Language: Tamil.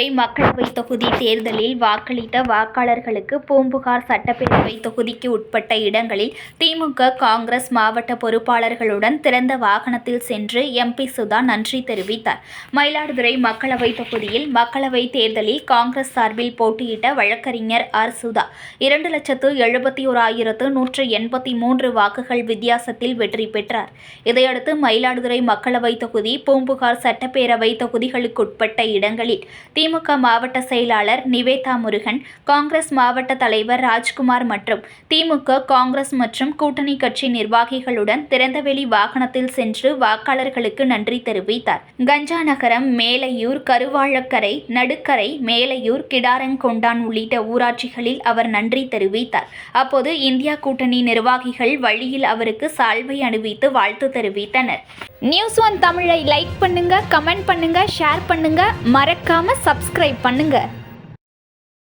மயிலாடுதுறை மக்களவை தொகுதி தேர்தலில் வாக்களித்த வாக்காளர்களுக்கு பூம்புகார் சட்டப்பேரவை தொகுதிக்கு உட்பட்ட இடங்களில் திமுக காங்கிரஸ் மாவட்ட பொறுப்பாளர்களுடன் திறந்த வாகனத்தில் சென்று எம்பி சுதா நன்றி தெரிவித்தார். மயிலாடுதுறை மக்களவை தொகுதியில் மக்களவை தேர்தலில் காங்கிரஸ் சார்பில் போட்டியிட்ட வழக்கறிஞர் ஆர். சுதா 2,71,183 வாக்குகள் வித்தியாசத்தில் வெற்றி பெற்றார். இதையடுத்து மயிலாடுதுறை மக்களவை தொகுதி பூம்புகார் சட்டப்பேரவை தொகுதிகளுக்குட்பட்ட இடங்களில் திமுக மாவட்ட செயலாளர் நிவேதா முருகன், காங்கிரஸ் மாவட்ட தலைவர் ராஜ்குமார் மற்றும் திமுக, காங்கிரஸ் மற்றும் கூட்டணி கட்சி நிர்வாகிகளுடன் திறந்தவெளி வாகனத்தில் சென்று வாக்காளர்களுக்கு நன்றி தெரிவித்தார். கஞ்சாநகரம், மேலையூர், கருவாழக்கரை, நடுக்கரை, மேலையூர், கிடாரங்கொண்டான் உள்ளிட்ட ஊராட்சிகளில் அவர் நன்றி தெரிவித்தார். அப்போது இந்தியா கூட்டணி நிர்வாகிகள் வழியில் அவருக்கு சால்வை அணிவித்து வாழ்த்து தெரிவித்தனர். நியூஸ்1 தமிழை லைக் பண்ணுங்க, கமெண்ட் பண்ணுங்க, ஷேர் பண்ணுங்க, மறக்காம சப்ஸ்கிரைப் பண்ணுங்க.